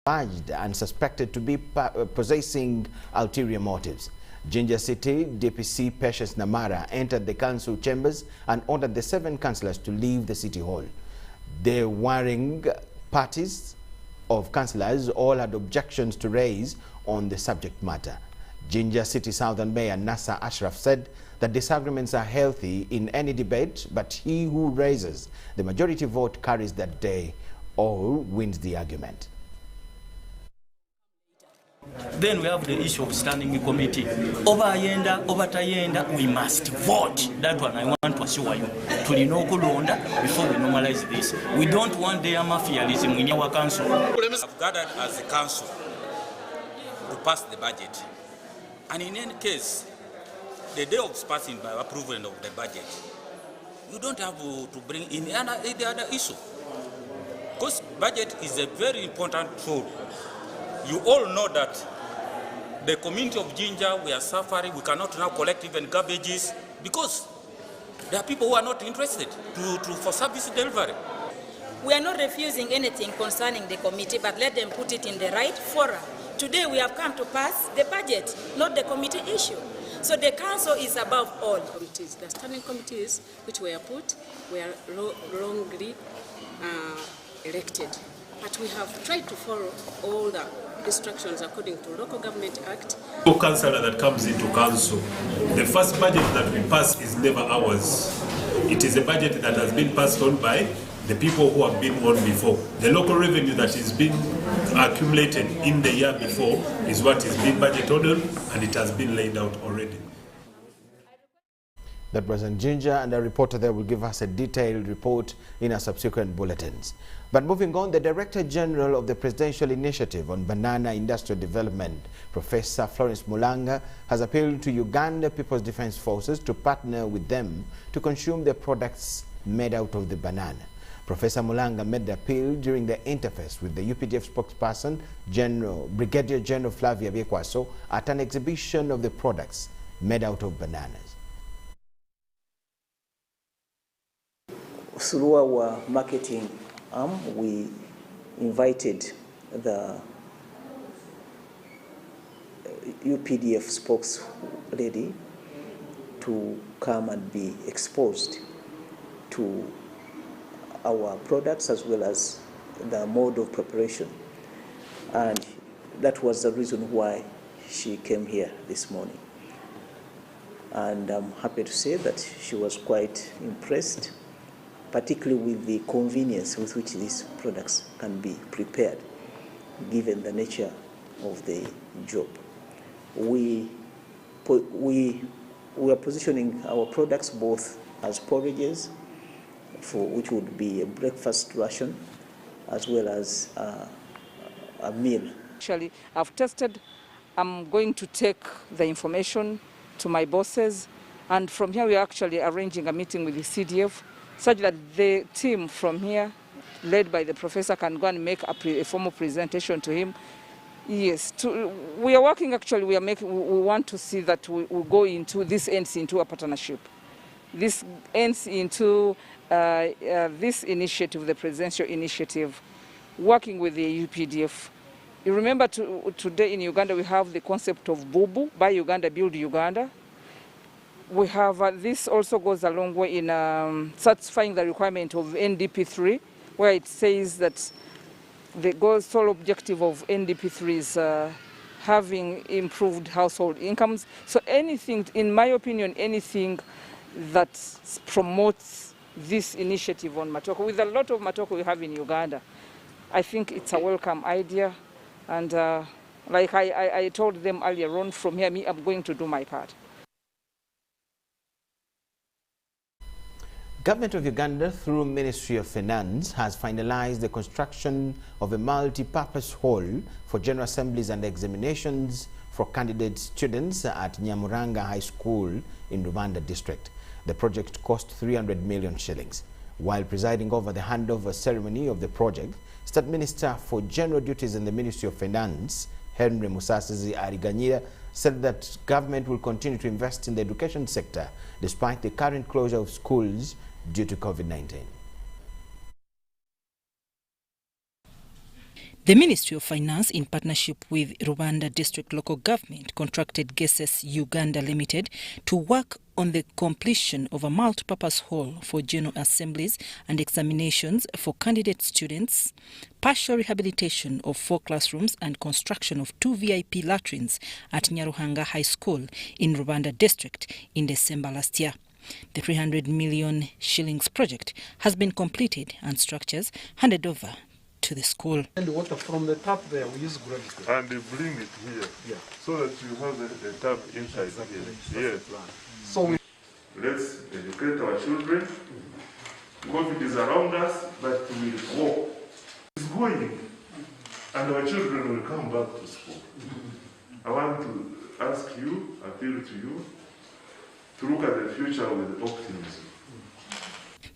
alleged and suspected to be possessing ulterior motives. Jinja City DPC Patience Namara entered the council chambers and ordered the 7 councillors to leave the city hall. The warring parties of councillors all had objections to raise on the subject matter. Jinja City Southern Mayor Nasser Ashraf said that disagreements are healthy in any debate, but he who raises the majority vote carries that day or wins the argument. Then we have the issue of standing committee. Over ayenda, over tayenda, we must vote. That one I want to assure you. Tulino kulonda before we normalize this. We don't want their mafialism in our council. I've gathered as a council to pass the budget. And in any case, the day of passing by approval of the budget, you don't have to bring in any other issue. Because budget is a very important tool. You all know that the community of Jinja, we are suffering. We cannot now collect even garbages because there are people who are not interested for service delivery. We are not refusing anything concerning the committee, but let them put it in the right forum. Today we have come to pass the budget, not the committee issue. So the council is above all. Committees, the standing committees which were put were wrongly elected. But we have tried to follow all the instructions according to Local Government Act. No councillor that comes into council, the first budget that we pass is never ours. It is a budget that has been passed on by the people who have been on before. The local revenue that is being accumulated in the year before is what is being budgeted on, and it has been laid out already. That was in Jinja, and a reporter there will give us a detailed report in our subsequent bulletins. But moving on, the Director General of the Presidential Initiative on Banana Industrial Development, Professor Florence Mulanga, has appealed to Uganda People's Defense Forces to partner with them to consume the products made out of the banana. Professor Mulanga made the appeal during the interface with the UPDF spokesperson, Brigadier General Flavia Biekwaso, at an exhibition of the products made out of bananas. Through our marketing arm, we invited the UPDF spokeslady to come and be exposed to our products as well as the mode of preparation. And that was the reason why she came here this morning. And I'm happy to say that she was quite impressed, particularly with the convenience with which these products can be prepared, given the nature of the job. We are positioning our products both as porridges, which would be a breakfast ration, as well as a meal. Actually, I've tested. I'm going to take the information to my bosses, and from here we are actually arranging a meeting with the CDF, such that the team from here, led by the professor, can go and make a formal presentation to him. Yes, we are working actually, we want to see that we go into, this ends into a partnership. This ends into this initiative, the presidential initiative, working with the UPDF. You remember today in Uganda we have the concept of Bubu, Buy Uganda, Build Uganda. We have, this also goes a long way in satisfying the requirement of NDP3, where it says that the sole objective of NDP3 is having improved household incomes. So anything, in my opinion, anything that promotes this initiative on Matoko, with a lot of Matoko we have in Uganda, I think it's a welcome idea. And like I told them earlier on, from here, I'm going to do my part. Government of Uganda, through Ministry of Finance, has finalized the construction of a multi-purpose hall for general assemblies and examinations for candidate students at Nyamuranga High School in Rubanda district. The project cost 300 million shillings. While presiding over the handover ceremony of the project, State Minister for General Duties in the Ministry of Finance, Henry Musasizi Ariganyira, said that government will continue to invest in the education sector despite the current closure of schools due to COVID-19. The Ministry of Finance, in partnership with Rubanda District Local Government, contracted GESES Uganda Limited to work on the completion of a multi-purpose hall for general assemblies and examinations for candidate students, partial rehabilitation of 4 classrooms and construction of 2 VIP latrines at Nyaruhanga High School in Rubanda District in December last year. The 300 million shillings project has been completed and structures handed over to the school. And the water from the tap there, we use gravity. And they bring it here, so that you have the tap inside here. Yes. So let's educate our children. COVID is around us, but we walk. It's going, and our children will come back to school. I want to ask you, appeal to you, to look at the future with optimism.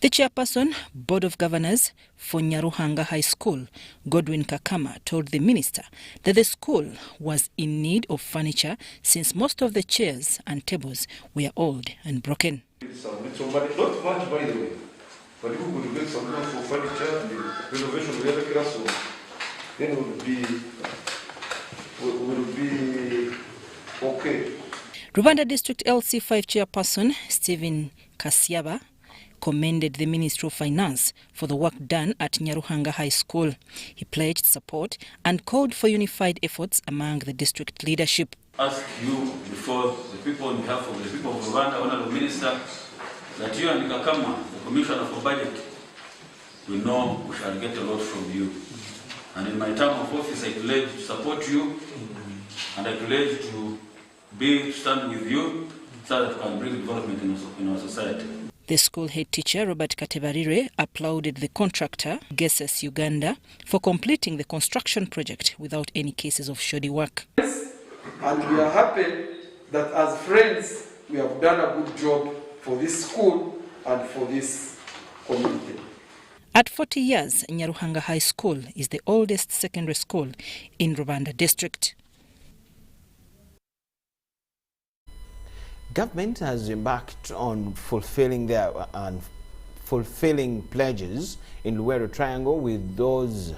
The chairperson, Board of Governors for Nyaruhanga High School, Godwin Kakama, told the minister that the school was in need of furniture since most of the chairs and tables were old and broken. Some little money, not much by the way, but if we could get some money for furniture, the renovation of the other classroom, then it would be okay. Rubanda District LC5 chairperson Stephen Kasiaba commended the Ministry of Finance for the work done at Nyaruhanga High School. He pledged support and called for unified efforts among the district leadership. Ask you before the people on behalf of the people of Rwanda, Honorable Minister, that you and Kakama, the Commissioner for Budget, we know we shall get a lot from you. And in my term of office, I pledge to support you, and I pledge to stand with you so that we can bring development in our society. The school head teacher, Robert Katebarire, applauded the contractor, GESES Uganda, for completing the construction project without any cases of shoddy work. and we are happy that as friends, we have done a good job for this school and for this community. At 40 years, Nyaruhanga High School is the oldest secondary school in Rubanda District. Government has embarked on fulfilling pledges in Luweero Triangle with those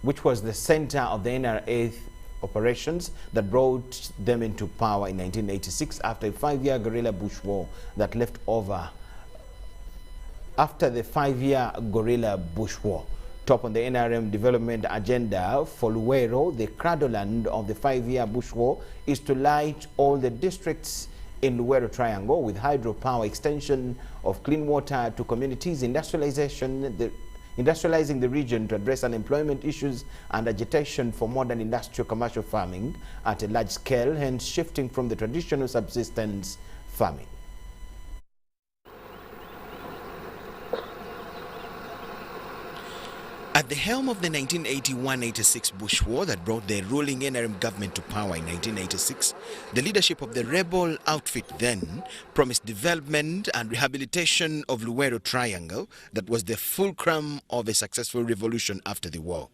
which was the center of the NRA operations that brought them into power in 1986 after a 5-year guerrilla bush war that left over. After the 5-year guerrilla bush war, top on the NRM development agenda for Luweero, the cradleland of the 5-year bush war, is to light all the districts in Luweero Triangle with hydropower extension of clean water to communities, industrializing the region to address unemployment issues and agitation for modern industrial commercial farming at a large scale, hence shifting from the traditional subsistence farming. At the helm of the 1981-86 Bush War that brought the ruling NRM government to power in 1986, the leadership of the rebel outfit then promised development and rehabilitation of Luweero Triangle that was the fulcrum of a successful revolution after the war.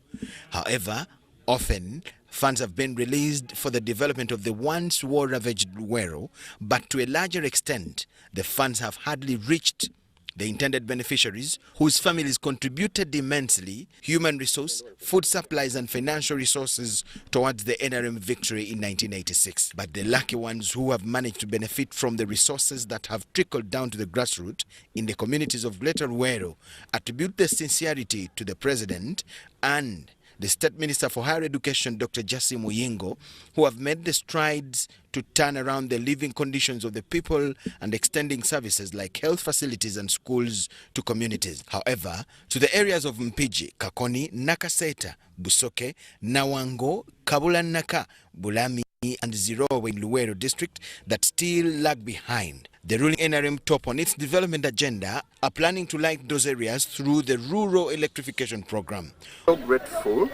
However, often funds have been released for the development of the once war-ravaged Luweero, but to a larger extent, the funds have hardly reached the intended beneficiaries, whose families contributed immensely human resource, food supplies and financial resources towards the NRM victory in 1986. But the lucky ones who have managed to benefit from the resources that have trickled down to the grassroots in the communities of Greater Luweero attribute their sincerity to the President and the State Minister for Higher Education, Dr. Jesse Muyingo, who have made the strides to turn around the living conditions of the people and extending services like health facilities and schools to communities. However, to the areas of Mpigi, Kakoni, Nakaseta, Busoke, Nawango, Kabulanaka, Bulami, and Zirowe in Luweero district that still lag behind. The ruling NRM top on its development agenda are planning to light those areas through the rural electrification program. So grateful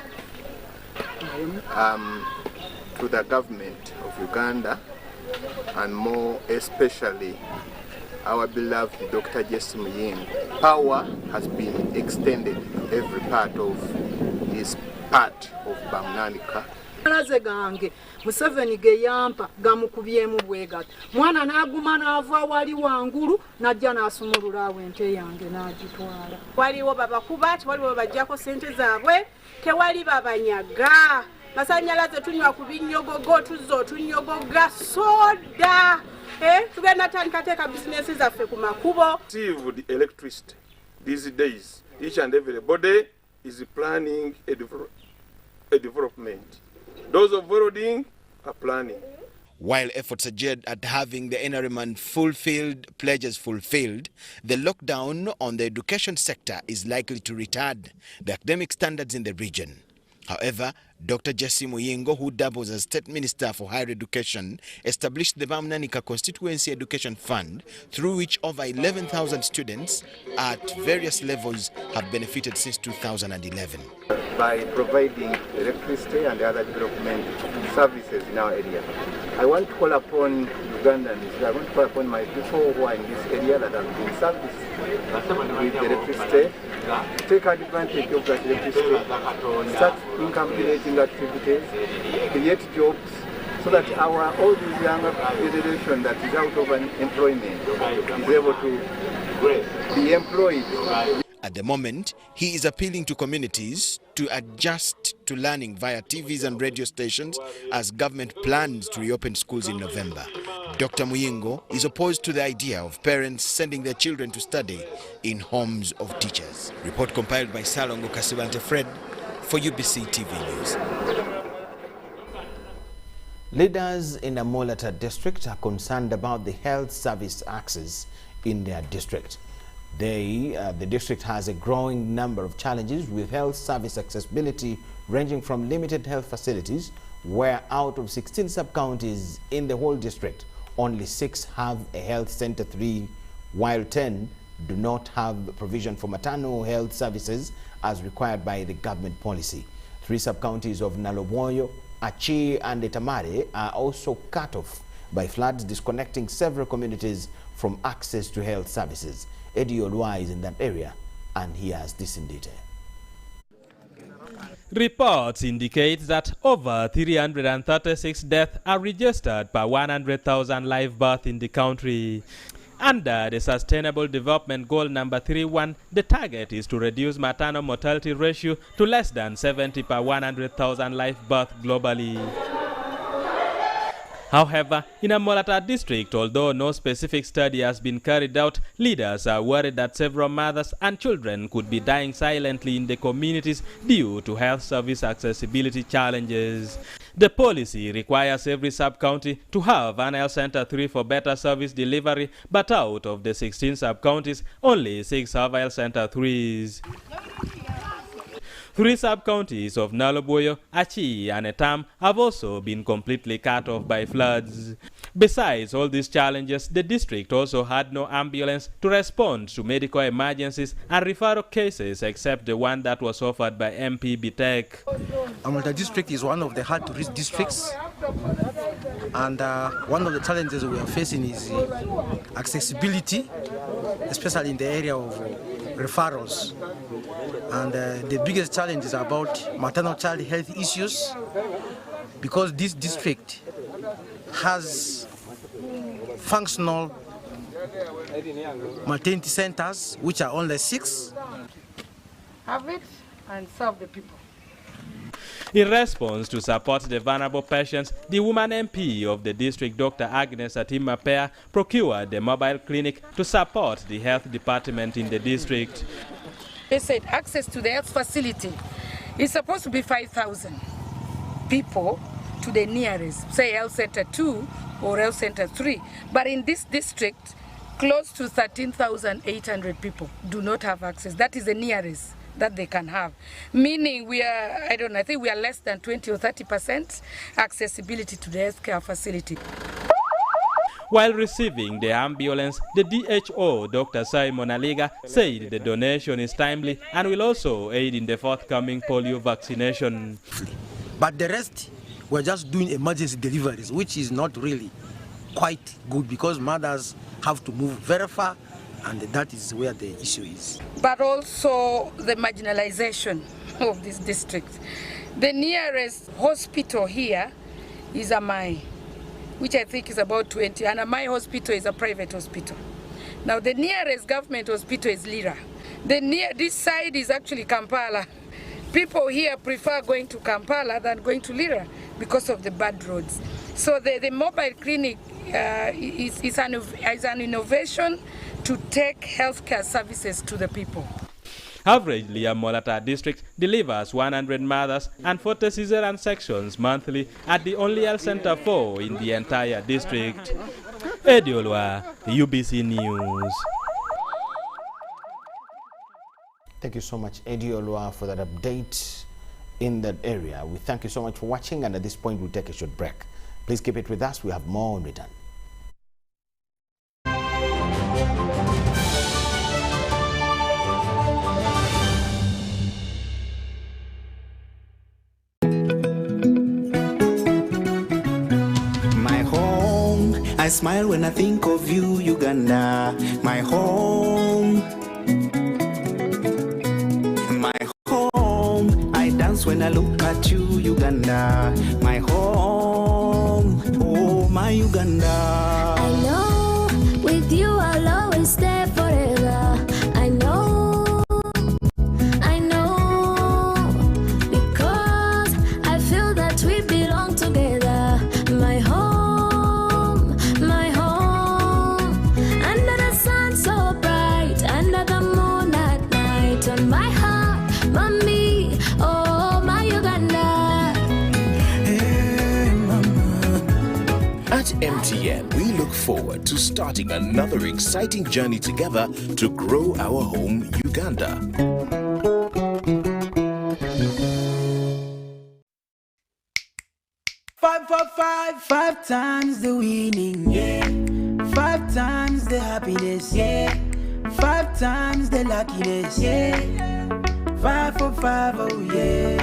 to the government of Uganda and more especially our beloved Dr. Jesse Muyingo. Power has been extended to every part of this part of Bamnanika Alaze gange Museveni ge yampa gamukubyemu bwegata mwana naguma nava wali wangulu najja nasumulula wente yange nagitwala waliwo babakuba waliwo bajjako sente zaabwe tewali babanyaga masanyalaze tunywa ku binyogogo tuzzo tunyogoga soda tugenda tandika business zaffe ku makubo. Received electricity these days. Each and everybody is planning a development. Those of Voroding are planning. While efforts are geared at having the NRM pledges fulfilled, the lockdown on the education sector is likely to retard the academic standards in the region. However, Dr. Jesse Muyingo, who doubles as State Minister for Higher Education, established the Bamnanika Constituency Education Fund, through which over 11,000 students at various levels have benefited since 2011. By providing electricity and other development services in our area. I want to call upon Ugandans, I want to call upon my people who are in this area that have been serviced with electricity, take advantage of that electricity, start income-generating activities, create jobs, so that all this younger generation that is out of employment is able to be employed. At the moment, he is appealing to communities to adjust to learning via TVs and radio stations as government plans to reopen schools in November. Dr. Muyingo is opposed to the idea of parents sending their children to study in homes of teachers. Report compiled by Salongo Kasibante Fred for UBC TV News. Leaders in the Molata district are concerned about the health service access in their district. The district has a growing number of challenges with health service accessibility, ranging from limited health facilities, where out of 16 sub-counties in the whole district, only 6 have a health center, 3, while 10 do not have provision for maternal health services as required by the government policy. 3 sub-counties of Naloboyo, Achi and Etamare are also cut off by floods, disconnecting several communities from access to health services. Eddie Olwa is in that area, and he has this in detail. Reports indicate that over 336 deaths are registered per 100,000 live births in the country. Under the Sustainable Development Goal number 31, the target is to reduce maternal mortality ratio to less than 70 per 100,000 live births globally. However, in a Molata district, although no specific study has been carried out, leaders are worried that several mothers and children could be dying silently in the communities due to health service accessibility challenges. The policy requires every sub-county to have an health center 3 for better service delivery, but out of the 16 sub-counties, only 6 have health center 3s. 3 sub-counties of Naloboyo, Achi and Etam have also been completely cut off by floods. Besides all these challenges, the district also had no ambulance to respond to medical emergencies and referral cases except the one that was offered by MP Bitek. Molata district is one of the hard-to-reach districts, and one of the challenges we are facing is accessibility, especially in the area of referrals. And the biggest challenge is about maternal child health issues, because this district has functional maternity centers, which are only 6. Have it and serve the people. In response to support the vulnerable patients, the woman MP of the district, Dr. Agnes Atimapea, procured the mobile clinic to support the health department in the district. They said access to the health facility is supposed to be 5,000 people to the nearest, say health center 2 or health center 3. But in this district, close to 13,800 people do not have access. That is the nearest that they can have. Meaning we are, I think we are less than 20 or 30% accessibility to the healthcare facility. While receiving the ambulance, the DHO, Dr. Simon Aliga, said the donation is timely and will also aid in the forthcoming polio vaccination. But the rest, we're just doing emergency deliveries, which is not really quite good because mothers have to move very far, and that is where the issue is. But also the marginalization of this district. The nearest hospital here is Amai, which I think is about 20, and Amai hospital is a private hospital. Now the nearest government hospital is Lira. This side is actually Kampala. People here prefer going to Kampala than going to Lira because of the bad roads. So the mobile clinic is an innovation to take healthcare services to the people. Averagely, Molata district delivers 100 mothers and 40 cesarean sections monthly at the only health center 4 in the entire district. Ediolwa, UBC News. Thank you so much, Ediolwa, for that update in that area. We thank you so much for watching, and at this point we'll take a short break. Please keep it with us. We have more in return. I smile when I think of you, Uganda, my home. My home, I dance when I look at you, Uganda, my home. Oh, my Uganda. I know, with you I'll always stay forever. I know, because I feel that we belong together, my home. On my heart, mommy, oh my Uganda. Hey, mama. At MTN, we look forward to starting another exciting journey together to grow our home, Uganda. Five times the winning, yeah. 5 times the happiness, yeah. 5 times the luckiness, yeah. 5 for 5, oh yeah.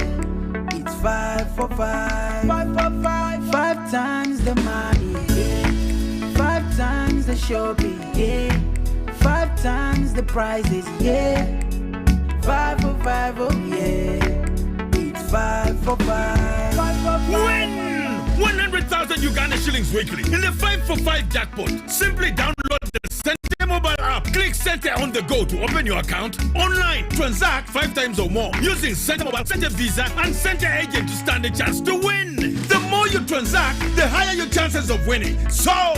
It's 5 for 5. 5 for 5. 5 times the money, yeah. 5 times the shopping, yeah. 5 times the prizes, yeah. 5 for 5, oh yeah. It's 5 for 5. 5 for 5. Win 100,000 Uganda shillings weekly in the 5 for 5 jackpot. Simply download the Sente mobile app. Click Sente on the go to open your account online. Transact 5 times or more using Sente mobile, Sente Visa, and Sente agent to stand a chance to win. The more you transact, the higher your chances of winning. So,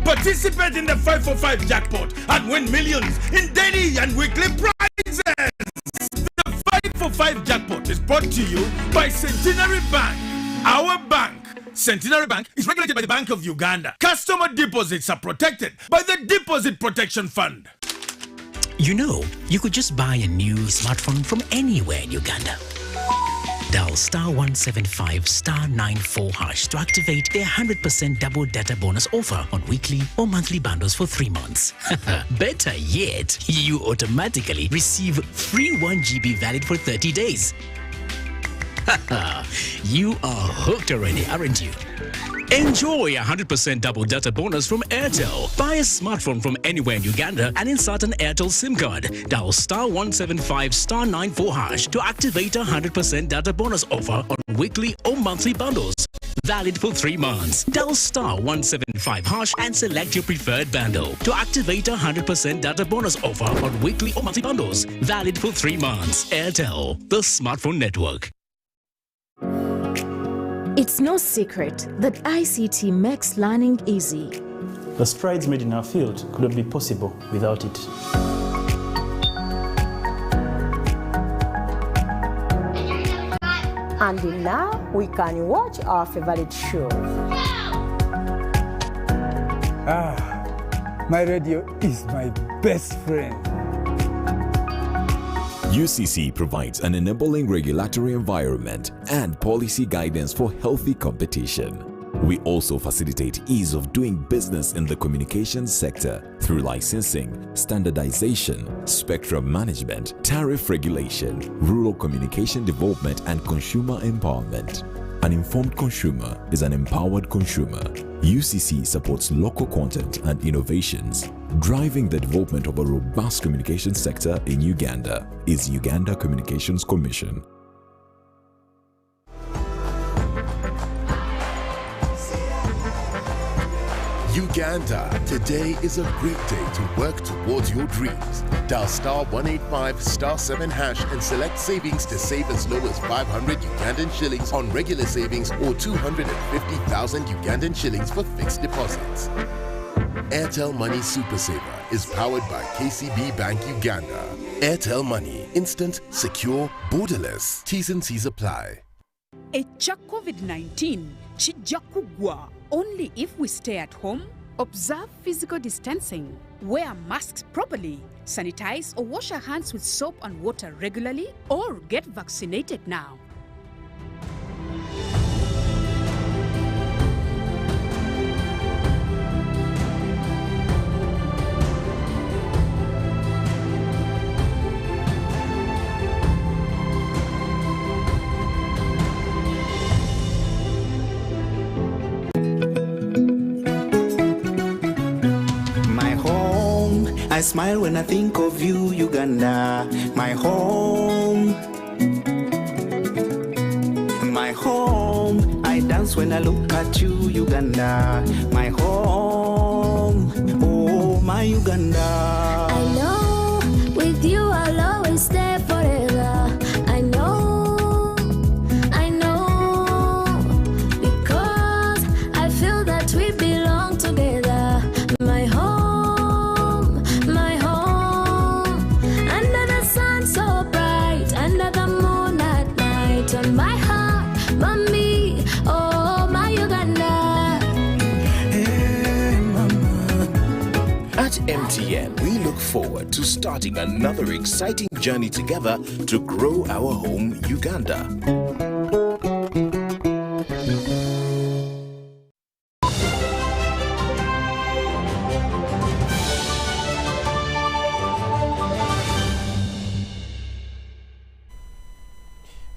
participate in the 5 for 5 jackpot and win millions in daily and weekly prizes. The 5 for 5 jackpot is brought to you by Centenary Bank. Our bank. Centenary Bank is regulated by the Bank of Uganda. Customer deposits are protected by the Deposit Protection Fund. You know, you could just buy a new smartphone from anywhere in Uganda. Dial *175 *94# to activate their 100% double data bonus offer on weekly or monthly bundles for 3 months. Better yet, you automatically receive free 1 GB valid for 30 days. You are hooked already, aren't you? Enjoy a 100% double data bonus from AIRTEL. Buy a smartphone from anywhere in Uganda and insert an AIRTEL SIM card. Dial *175 *94# to activate a 100% data bonus offer on weekly or monthly bundles. Valid for 3 months. Dial *175# and select your preferred bundle to activate a 100% data bonus offer on weekly or monthly bundles. Valid for 3 months. AIRTEL, the smartphone network. It's no secret that ICT makes learning easy. The strides made in our field couldn't be possible without it. And now we can watch our favorite show. My radio is my best friend. UCC provides an enabling regulatory environment and policy guidance for healthy competition. We also facilitate ease of doing business in the communications sector through licensing, standardization, spectrum management, tariff regulation, rural communication development, and consumer empowerment. An informed consumer is an empowered consumer. UCC supports local content and innovations. Driving the development of a robust communication sector in Uganda is Uganda Communications Commission. Uganda, today is a great day to work towards your dreams. Dial star 185 star 7 hash and select savings to save as low as 500 Ugandan shillings on regular savings or 250,000 Ugandan shillings for fixed deposits. AIRTEL Money Super Saver is powered by KCB Bank Uganda. AIRTEL Money, instant, secure, borderless. T's and C's apply. Echa COVID-19 kijja kuggwa only if we stay at home, observe physical distancing, wear masks properly, sanitize or wash our hands with soap and water regularly, or get vaccinated now. I smile when I think of you, Uganda, my home. My home, I dance when I look at you, Uganda, my home. Oh, my Uganda. I know with you I'll always stay forever. I know, because I feel that we belong together. My home. On my heart, mommy, oh my Uganda. Hey, mama. At MTN, we look forward to starting another exciting journey together to grow our home, Uganda.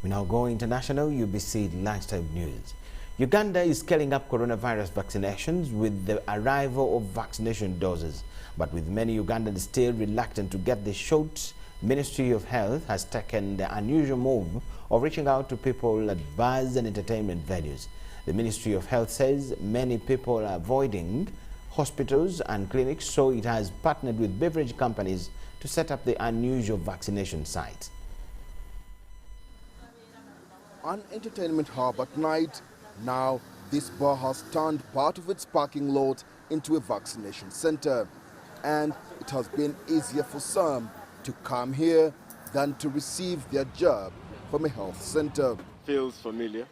We now go international. UBC lifestyle news. Uganda is scaling up coronavirus vaccinations with the arrival of vaccination doses. But with many Ugandans still reluctant to get the shot, Ministry of Health has taken the unusual move of reaching out to people at bars and entertainment venues. The Ministry of Health says many people are avoiding hospitals and clinics, so it has partnered with beverage companies to set up the unusual vaccination site. An entertainment hub at night, now this bar has turned part of its parking lot into a vaccination center. And it has been easier for some to come here than to receive their jab from a health center. Feels familiar.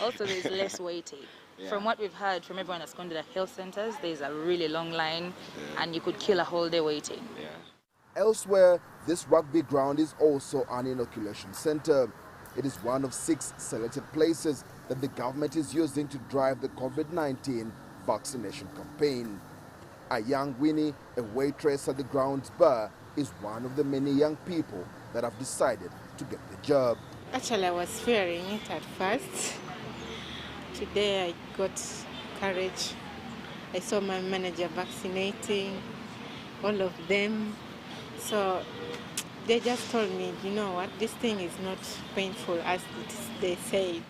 Also, there's less waiting. Yeah. From what we've heard from everyone that's gone to the health centers, there's a really long line, and you could kill a whole day waiting. Yeah. Elsewhere, this rugby ground is also an inoculation center. It is one of 6 selected places that the government is using to drive the COVID-19 vaccination campaign. A young Winnie, a waitress at the ground's bar, is one of the many young people that have decided to get the job. Actually, I was fearing it at first. Today I got courage. I saw my manager vaccinating, all of them. So they just told me, you know what, this thing is not painful as they say.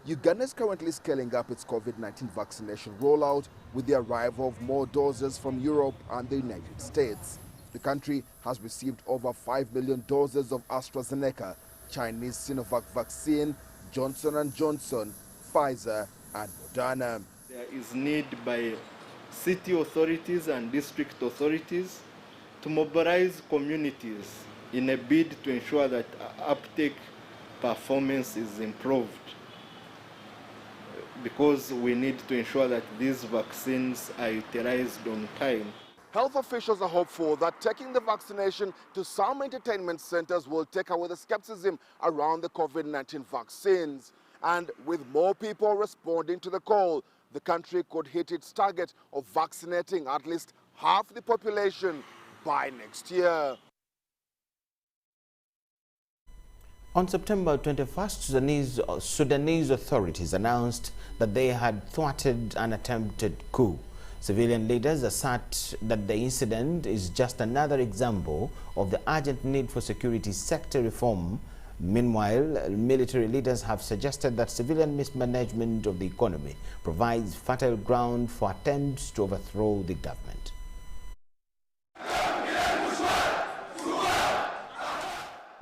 Uganda is currently scaling up its COVID-19 vaccination rollout with the arrival of more doses from Europe and the United States. The country has received over 5 million doses of AstraZeneca, Chinese Sinovac vaccine, Johnson & Johnson, Pfizer and Moderna. There is need by city authorities and district authorities to mobilize communities in a bid to ensure that uptake performance is improved, because we need to ensure that these vaccines are utilized on time. Health officials are hopeful that taking the vaccination to some entertainment centers will take away the skepticism around the COVID-19 vaccines. And with more people responding to the call, the country could hit its target of vaccinating at least half the population by next year. On September 21st, Sudanese authorities announced that they had thwarted an attempted coup. Civilian leaders assert that the incident is just another example of the urgent need for security sector reform Meanwhile, military leaders have suggested that civilian mismanagement of the economy provides fertile ground for attempts to overthrow the government.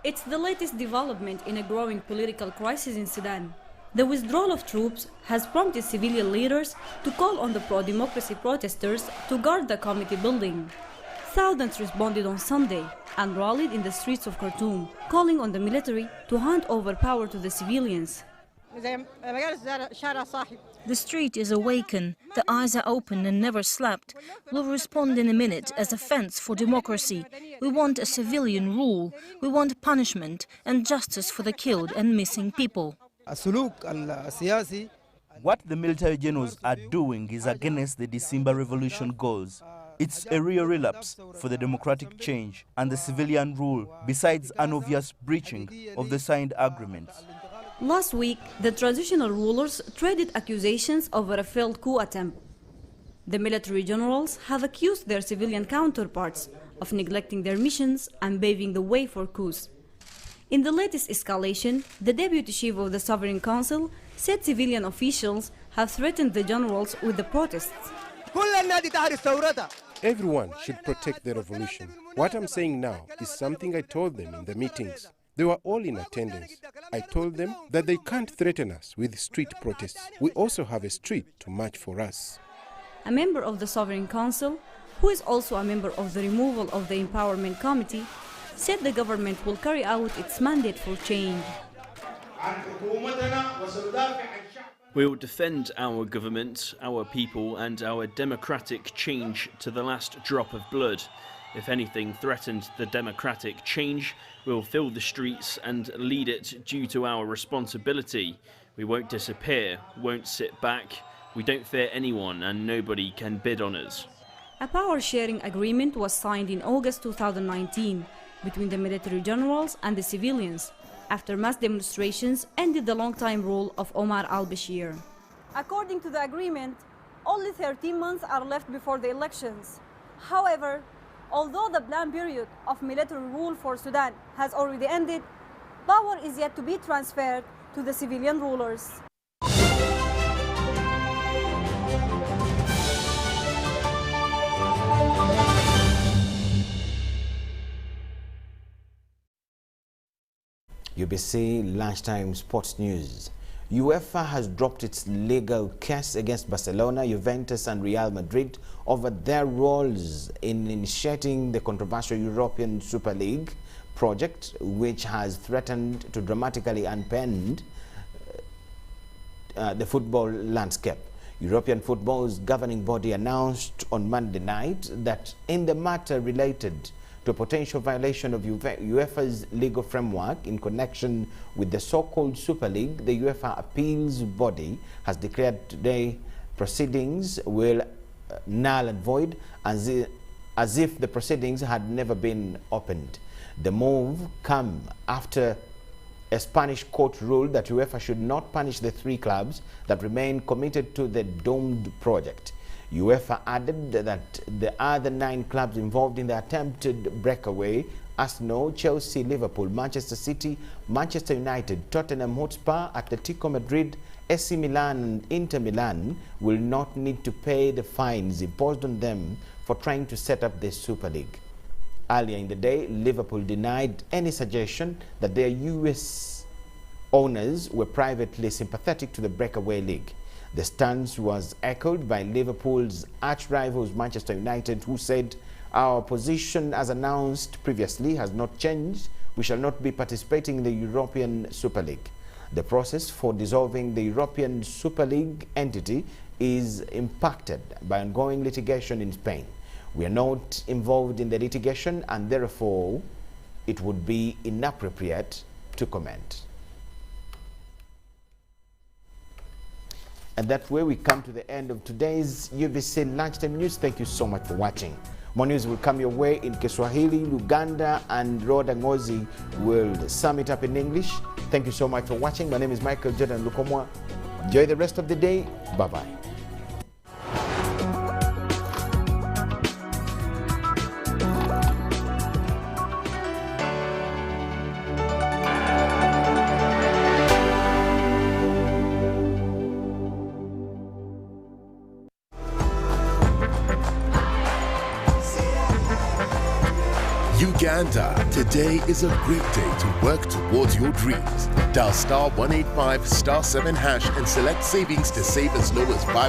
It's the latest development in a growing political crisis in Sudan. The withdrawal of troops has prompted civilian leaders to call on the pro-democracy protesters to guard the committee building. Thousands responded on Sunday and rallied in the streets of Khartoum, calling on the military to hand over power to the civilians. The street is awakened, the eyes are open and never slept. We'll respond in a minute as a fence for democracy. We want a civilian rule. We want punishment and justice for the killed and missing people. What the military generals are doing is against the December revolution goals. It's a real relapse for the democratic change and the civilian rule, besides an obvious breaching of the signed agreements. Last week, the transitional rulers traded accusations over a failed coup attempt. The military generals have accused their civilian counterparts of neglecting their missions and paving the way for coups. In the latest escalation, the deputy chief of the Sovereign Council said civilian officials have threatened the generals with the protests. Everyone should protect the revolution. What I'm saying now is something I told them in the meetings. They were all in attendance. I told them that they can't threaten us with street protests. We also have a street to march for us. A member of the Sovereign Council, who is also a member of the removal of the Empowerment Committee, said the government will carry out its mandate for change. We will defend our government, our people and our democratic change to the last drop of blood. If anything threatened the democratic change, we will fill the streets and lead it due to our responsibility. We won't disappear, won't sit back. We don't fear anyone and nobody can bid on us. A power-sharing agreement was signed in August 2019 between the military generals and the civilians, after mass demonstrations ended the long-time rule of Omar al-Bashir. According to the agreement, only 13 months are left before the elections. However, although the planned period of military rule for Sudan has already ended, power is yet to be transferred to the civilian rulers. UBC Lunchtime Sports News. UEFA has dropped its legal case against Barcelona, Juventus and Real Madrid over their roles in initiating the controversial European Super League project, which has threatened to dramatically upend the football landscape. European football's governing body announced on Monday night that in the matter related to a potential violation of UEFA's legal framework in connection with the so-called Super League, the UEFA appeals body has declared today proceedings will null and void as if the proceedings had never been opened. The move comes after a Spanish court ruled that UEFA should not punish the 3 clubs that remain committed to the doomed project. UEFA added that the other 9 clubs involved in the attempted breakaway, Arsenal, Chelsea, Liverpool, Manchester City, Manchester United, Tottenham Hotspur, Atletico Madrid, AC Milan and Inter Milan, will not need to pay the fines imposed on them for trying to set up the Super League. Earlier in the day, Liverpool denied any suggestion that their US owners were privately sympathetic to the breakaway league. The stance was echoed by Liverpool's arch-rivals Manchester United, who said, "Our position as announced previously has not changed. We shall not be participating in the European Super League." The process for dissolving the European Super League entity is impacted by ongoing litigation in Spain. We are not involved in the litigation and therefore it would be inappropriate to comment. And that way we come to the end of today's UBC Lunchtime News. Thank you so much for watching. More news will come your way in Kiswahili, Luganda, and Roda Ngozi will sum it up in English. Thank you so much for watching. My name is Michael Jordan Lukomwa. Enjoy the rest of the day. Bye-bye. Uganda, today is a great day to work towards your dreams. Dial *185 *7# and select savings to save as low as